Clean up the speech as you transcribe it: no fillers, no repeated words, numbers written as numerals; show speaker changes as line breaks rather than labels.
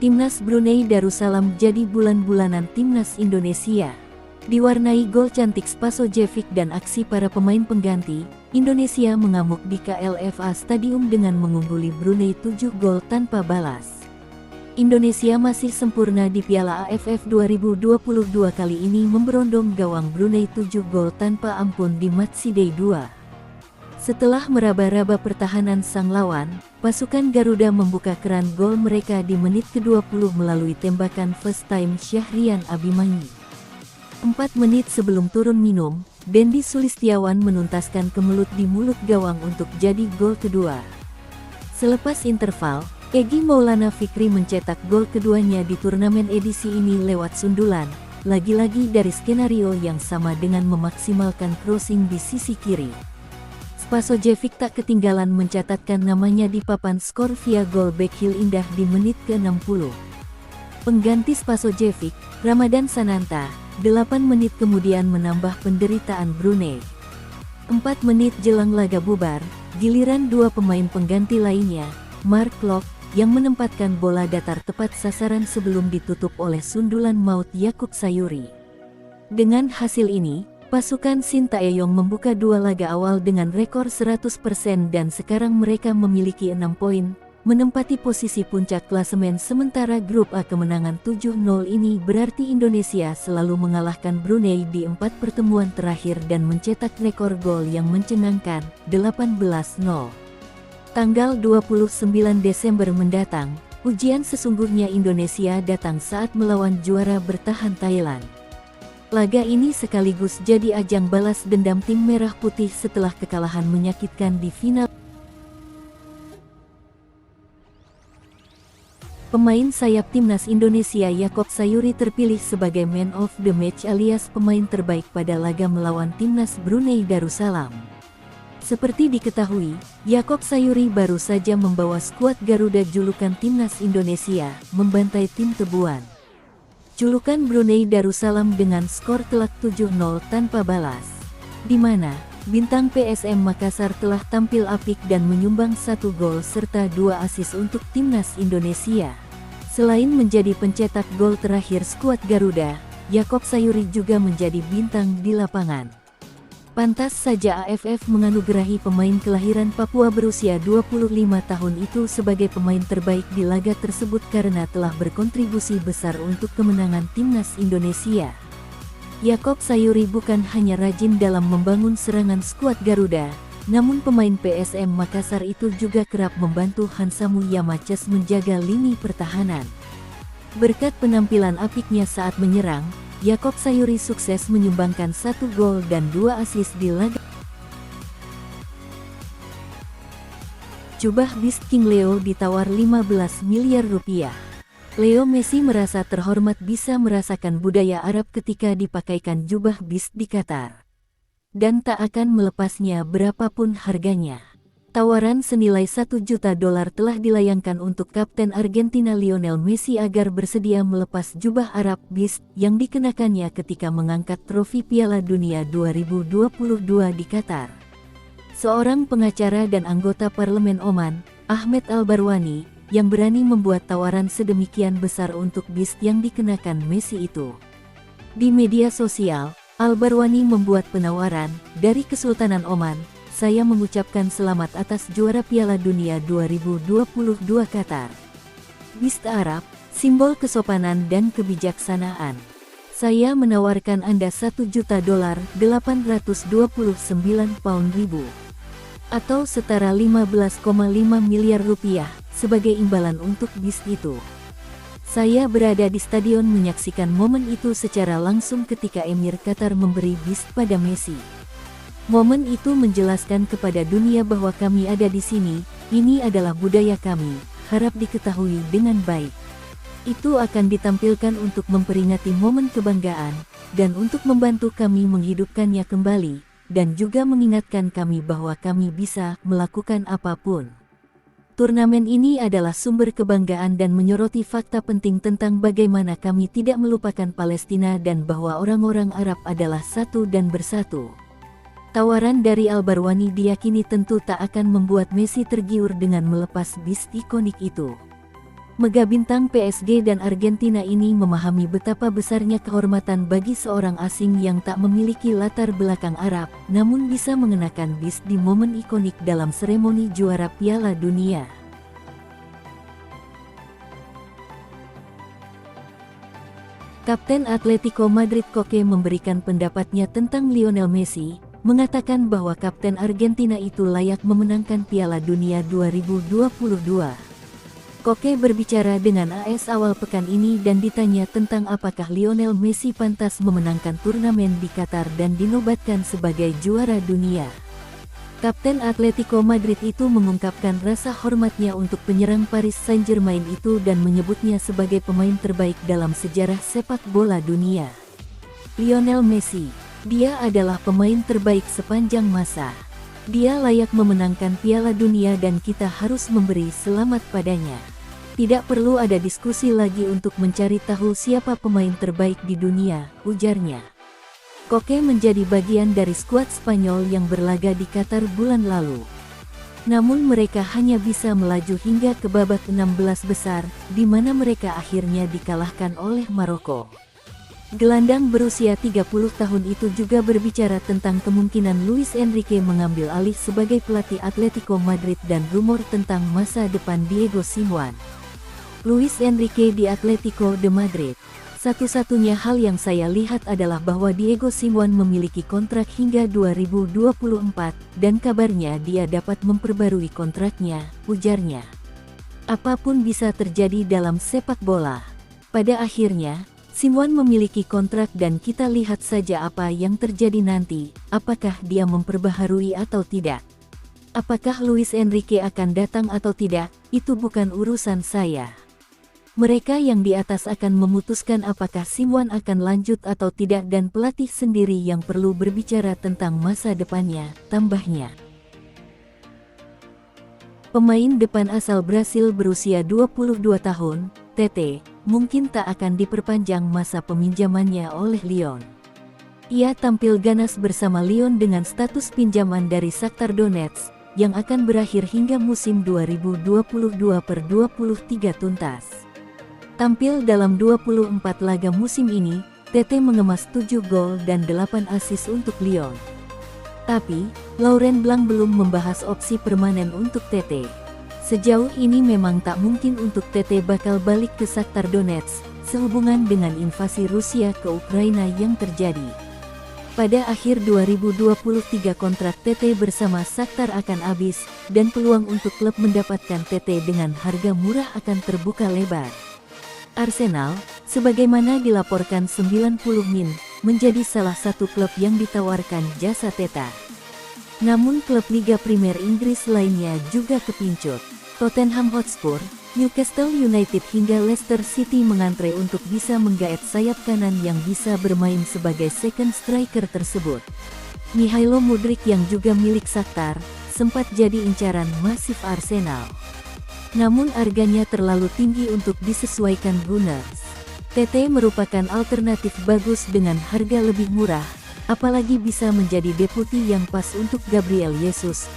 Timnas Brunei Darussalam jadi bulan-bulanan Timnas Indonesia. Diwarnai gol cantik Spasojevic dan aksi para pemain pengganti, Indonesia mengamuk di KLFA Stadium dengan mengungguli Brunei 7 gol tanpa balas. Indonesia masih sempurna di Piala AFF 2022 kali ini memberondong gawang Brunei 7 gol tanpa ampun di Matchday 2. Setelah meraba-raba pertahanan sang lawan, pasukan Garuda membuka keran gol mereka di menit ke-20 melalui tembakan first time Syahrian Abimanyu. 4 menit sebelum turun minum, Dendi Sulistiawan menuntaskan kemelut di mulut gawang untuk jadi gol kedua. Selepas interval, Egy Maulana Fikri mencetak gol keduanya di turnamen edisi ini lewat sundulan, lagi-lagi dari skenario yang sama dengan memaksimalkan crossing di sisi kiri. Spasojevic tak ketinggalan mencatatkan namanya di papan skor via gol backheel indah di menit ke-60. Pengganti Spasojevic, Ramadan Sananta, 8 menit kemudian menambah penderitaan Brunei. 4 menit jelang laga bubar, giliran dua pemain pengganti lainnya, Mark Klok, yang menempatkan bola datar tepat sasaran sebelum ditutup oleh sundulan maut Yakub Sayuri. Dengan hasil ini, pasukan Sintayong membuka dua laga awal dengan rekor 100% dan sekarang mereka memiliki 6 poin, menempati posisi puncak klasemen sementara grup A. Kemenangan 7-0 ini berarti Indonesia selalu mengalahkan Brunei di 4 pertemuan terakhir dan mencetak rekor gol yang mencengangkan, 18-0. Tanggal 29 Desember mendatang, ujian sesungguhnya Indonesia datang saat melawan juara bertahan Thailand. Laga ini sekaligus jadi ajang balas dendam tim Merah Putih setelah kekalahan menyakitkan di final. Pemain sayap Timnas Indonesia Yakub Sayuri terpilih sebagai Man of the Match alias pemain terbaik pada laga melawan Timnas Brunei Darussalam. Seperti diketahui, Yakub Sayuri baru saja membawa skuad Garuda julukan Timnas Indonesia, membantai tim Tebuan. Julukan Brunei Darussalam dengan skor telak 7-0 tanpa balas, di mana bintang PSM Makassar telah tampil apik dan menyumbang 1 gol serta 2 assist untuk Timnas Indonesia. Selain menjadi pencetak gol terakhir skuad Garuda, Yakub Sayuri juga menjadi bintang di lapangan. Pantas saja AFF menganugerahi pemain kelahiran Papua berusia 25 tahun itu sebagai pemain terbaik di laga tersebut karena telah berkontribusi besar untuk kemenangan Timnas Indonesia. Yakub Sayuri bukan hanya rajin dalam membangun serangan skuad Garuda, namun pemain PSM Makassar itu juga kerap membantu Hansamu Yamaches menjaga lini pertahanan. Berkat penampilan apiknya saat menyerang, Yakub Sayuri sukses menyumbangkan 1 gol dan 2 assist di laga. Jubah Beast King Leo ditawar 15 miliar rupiah. Leo Messi merasa terhormat bisa merasakan budaya Arab ketika dipakaikan jubah Beast di Qatar. Dan tak akan melepasnya berapapun harganya. Tawaran senilai $1 juta telah dilayangkan untuk Kapten Argentina Lionel Messi agar bersedia melepas jubah Arab Beast yang dikenakannya ketika mengangkat trofi Piala Dunia 2022 di Qatar. Seorang pengacara dan anggota parlemen Oman, Ahmed Al-Barwani, yang berani membuat tawaran sedemikian besar untuk Beast yang dikenakan Messi itu. Di media sosial, Al-Barwani membuat penawaran, dari Kesultanan Oman, saya mengucapkan selamat atas juara Piala Dunia 2022 Qatar. Beast Arab, simbol kesopanan dan kebijaksanaan. Saya menawarkan Anda $1 juta, 829 pound ribu, atau setara 15,5 miliar rupiah, sebagai imbalan untuk Beast itu. Saya berada di stadion menyaksikan momen itu secara langsung ketika Emir Qatar memberi Beast pada Messi. Momen itu menjelaskan kepada dunia bahwa kami ada di sini, ini adalah budaya kami, harap diketahui dengan baik. Itu akan ditampilkan untuk memperingati momen kebanggaan, dan untuk membantu kami menghidupkannya kembali, dan juga mengingatkan kami bahwa kami bisa melakukan apapun. Turnamen ini adalah sumber kebanggaan dan menyoroti fakta penting tentang bagaimana kami tidak melupakan Palestina dan bahwa orang-orang Arab adalah satu dan bersatu. Tawaran dari Al-Barwani diyakini tentu tak akan membuat Messi tergiur dengan melepas Beast ikonik itu. Mega bintang PSG dan Argentina ini memahami betapa besarnya kehormatan bagi seorang asing yang tak memiliki latar belakang Arab, namun bisa mengenakan bis di momen ikonik dalam seremoni juara Piala Dunia. Kapten Atletico Madrid Koke memberikan pendapatnya tentang Lionel Messi, mengatakan bahwa kapten Argentina itu layak memenangkan Piala Dunia 2022. Koke berbicara dengan AS awal pekan ini dan ditanya tentang apakah Lionel Messi pantas memenangkan turnamen di Qatar dan dinobatkan sebagai juara dunia. Kapten Atletico Madrid itu mengungkapkan rasa hormatnya untuk penyerang Paris Saint-Germain itu dan menyebutnya sebagai pemain terbaik dalam sejarah sepak bola dunia. Lionel Messi, dia adalah pemain terbaik sepanjang masa. Dia layak memenangkan Piala Dunia dan kita harus memberi selamat padanya. Tidak perlu ada diskusi lagi untuk mencari tahu siapa pemain terbaik di dunia, ujarnya. Koke menjadi bagian dari skuad Spanyol yang berlaga di Qatar bulan lalu. Namun mereka hanya bisa melaju hingga ke babak 16 besar, di mana mereka akhirnya dikalahkan oleh Maroko. Gelandang berusia 30 tahun itu juga berbicara tentang kemungkinan Luis Enrique mengambil alih sebagai pelatih Atletico Madrid dan rumor tentang masa depan Diego Simeone. Luis Enrique di Atletico de Madrid. Satu-satunya hal yang saya lihat adalah bahwa Diego Simeone memiliki kontrak hingga 2024 dan kabarnya dia dapat memperbarui kontraknya, ujarnya. Apapun bisa terjadi dalam sepak bola. Pada akhirnya, Simeone memiliki kontrak dan kita lihat saja apa yang terjadi nanti, apakah dia memperbaharui atau tidak. Apakah Luis Enrique akan datang atau tidak, itu bukan urusan saya. Mereka yang di atas akan memutuskan apakah Simeone akan lanjut atau tidak dan pelatih sendiri yang perlu berbicara tentang masa depannya, tambahnya. Pemain depan asal Brasil berusia 22 tahun, Tete, mungkin tak akan diperpanjang masa peminjamannya oleh Lyon. Ia tampil ganas bersama Lyon dengan status pinjaman dari Shakhtar Donetsk, yang akan berakhir hingga musim 2022/23 tuntas. Tampil dalam 24 laga musim ini, Tete mengemas 7 gol dan 8 assist untuk Lyon. Tapi, Laurent Blanc belum membahas opsi permanen untuk Tete. Sejauh ini memang tak mungkin untuk Tete bakal balik ke Shakhtar Donetsk, sehubungan dengan invasi Rusia ke Ukraina yang terjadi. Pada akhir 2023 kontrak Tete bersama Shakhtar akan habis, dan peluang untuk klub mendapatkan Tete dengan harga murah akan terbuka lebar. Arsenal, sebagaimana dilaporkan 90 min, menjadi salah satu klub yang ditawarkan jasa Tete. Namun klub Liga Primer Inggris lainnya juga kepincut. Tottenham Hotspur, Newcastle United hingga Leicester City mengantre untuk bisa menggaet sayap kanan yang bisa bermain sebagai second striker tersebut. Mihailo Mudryk yang juga milik Shakhtar, sempat jadi incaran masif Arsenal. Namun harganya terlalu tinggi untuk disesuaikan Gunners. Tete merupakan alternatif bagus dengan harga lebih murah, apalagi bisa menjadi deputi yang pas untuk Gabriel Jesus,